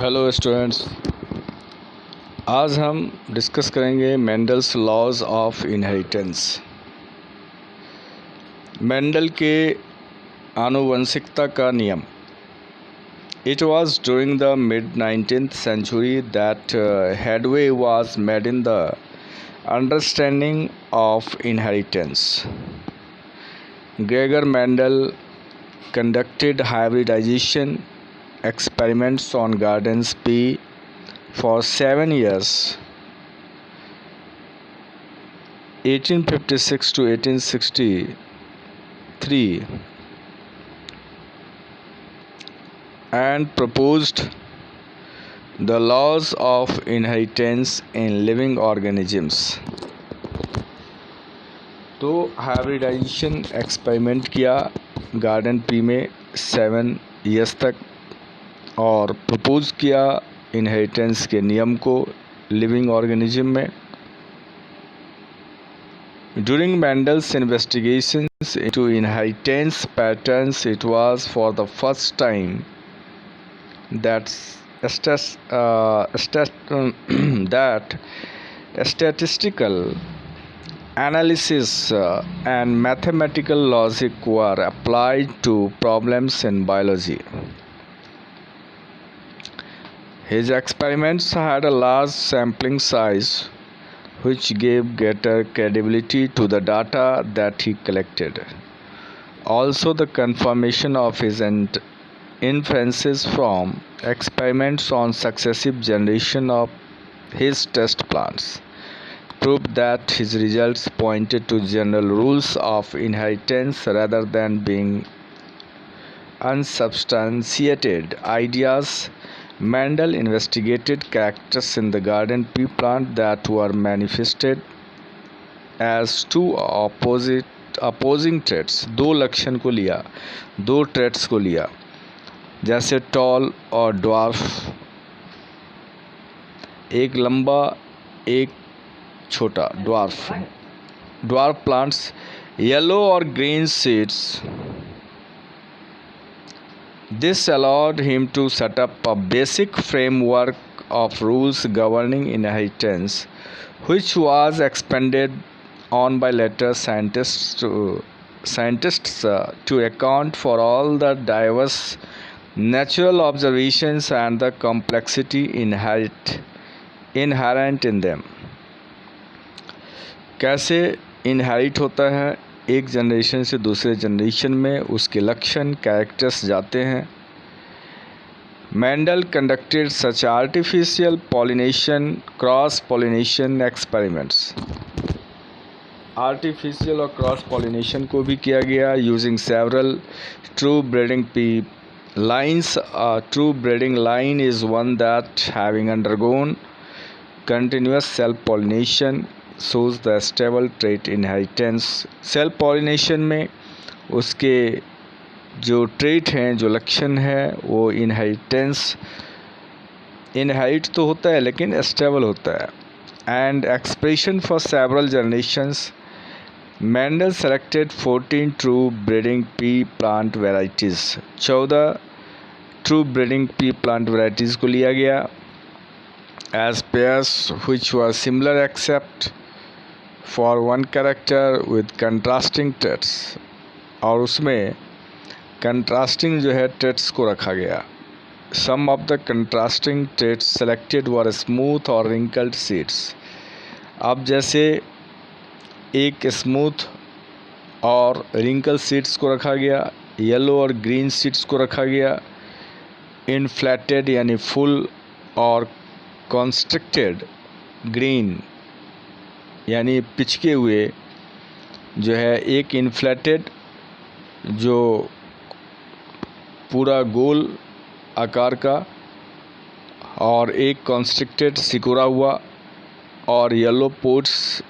Hello students, आज हम discuss करेंगे Mendel's laws of inheritance. Mendel के आनुवंशिकता का नियम। It was during the mid 19th century that headway was made in the understanding of inheritance. Gregor Mendel conducted hybridization experiments on gardens pea for 7 years, 1856 to 1863, and proposed the laws of inheritance in living organisms. तो hybridisation experiment किया garden pea में 7 years तक और propose किया inheritance के नियम को living organism में। During Mendel's investigations into inheritance patterns, it was for the first time that statistical analysis and mathematical logic were applied to problems in biology. His experiments had a large sampling size, which gave greater credibility to the data that he collected. Also, the confirmation of his inferences from experiments on successive generation of his test plants proved that his results pointed to general rules of inheritance rather than being unsubstantiated ideas. Mendel investigated characters in the garden pea plant that were manifested as two opposing traits. दो लक्षण को लिया, दो traits को लिया, जैसे toll और dwarf, एक लंबा एक छोटा ड्वार्फ प्लांट्स, येलो और green seeds. This allowed him to set up a basic framework of rules governing inheritance, which was expanded on by later scientists to account for all the diverse natural observations and the complexity inherent in them. कैसे inherit होता है एक generation से दूसरे generation में, उसके लक्षण characters जाते हैं. Mendel conducted such artificial pollination, cross pollination experiments. Artificial और क्रॉस पॉलिनेशन को भी किया गया using several true breeding pea lines. A true breeding line is one that, having undergone continuous self pollination, shows the stable trait inheritance. Self pollination में उसके जो trait हैं, जो लक्षण है, वो इनहेरिट तो होता है लेकिन स्टेबल होता है. And expression for several generations. Mendel selected 14 true breeding pea plant varieties. 14 true breeding pea plant varieties को लिया गया as pairs which were similar except for one character with contrasting traits. और उसमें कंट्रास्टिंग जो है traits को रखा गया. Some of the contrasting traits selected were smooth और रिंकल्ड सीड्स. अब जैसे एक स्मूथ और रिंकल सीड्स को रखा गया, येलो और ग्रीन सीड्स को रखा गया, इनफ्लैटेड यानी फुल और कॉन्स्ट्रिक्टेड ग्रीन यानी पिचके हुए जो है, एक इनफ्लैटेड जो पूरा गोल आकार का, और एक कॉन्स्ट्रिक्टेड सिकुड़ा हुआ, और येलो पोट्स,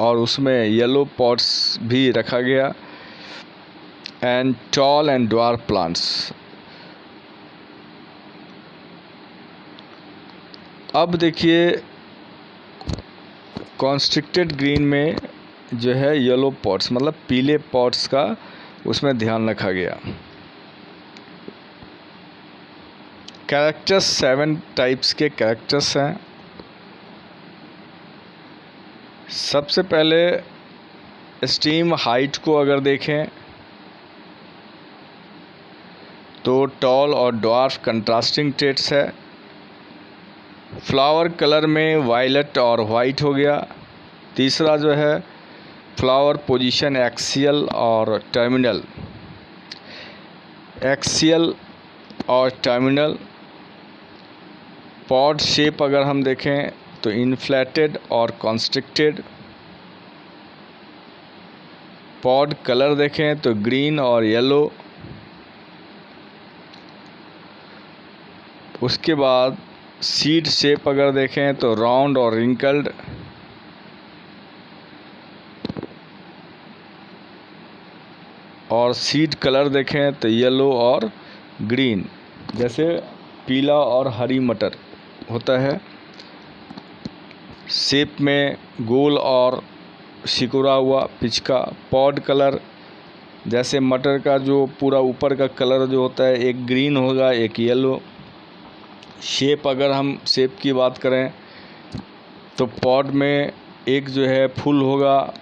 और उसमें येलो पॉट्स भी रखा गया. And tall and dwarf plants. अब देखिए कॉन्स्ट्रिक्टेड ग्रीन में जो है येलो पॉट्स मतलब पीले पॉट्स का उसमें ध्यान रखा गया. कैरेक्टर्स 7 टाइप्स के कैरेक्टर्स हैं। सबसे पहले स्टीम हाइट को अगर देखें तो टॉल और ड्वार्फ कंट्रास्टिंग ट्रेट्स है। फ्लावर कलर में वायलेट और वाइट हो गया। तीसरा जो है फ्लावर पोजीशन एक्सियल और टर्मिनल। एक्सियल और टर्मिनल। पॉड शेप अगर हम देखें तो इन्फ्लेटेड और कॉन्स्ट्रिक्टेड। पॉड कलर देखें तो ग्रीन और येलो। उसके बाद सीड शेप अगर देखें तो राउंड और रिंकल्ड। और सीड कलर देखें तो येलो और ग्रीन, जैसे पीला और हरी मटर होता है। शेप में गोल और सिकुड़ा हुआ पिचका। पॉड कलर जैसे मटर का जो पूरा ऊपर का कलर जो होता है, एक ग्रीन होगा एक येलो। शेप अगर हम शेप की बात करें तो पॉड में एक जो है फुल होगा,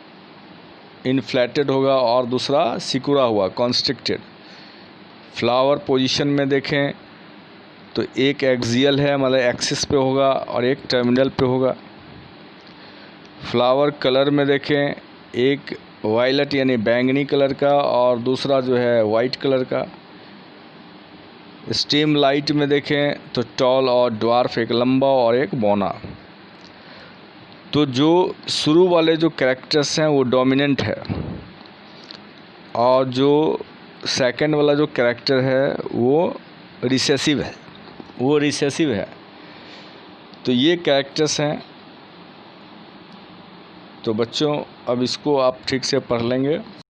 इन्फ्लेटेड होगा, और दूसरा सिकुड़ा हुआ कॉन्स्ट्रिक्टेड। फ्लावर पोजीशन में देखें तो एक एक्सियल है, मतलब एक्सिस पे होगा, और एक टर्मिनल पे होगा। फ्लावर कलर में देखें एक वायलेट यानी बैंगनी कलर का और दूसरा जो है वाइट कलर का। स्टेम लाइट में देखें तो टॉल और ड्वार्फ, एक लंबा और एक बौना। तो जो शुरू वाले जो कैरेक्टर्स हैं वो डोमिनेंट है, और जो सेकंड वाला जो कैरेक्टर है वो रिसेसिव है। तो ये कैरेक्टर्स हैं। तो बच्चों अब इसको आप ठीक से पढ़ लेंगे।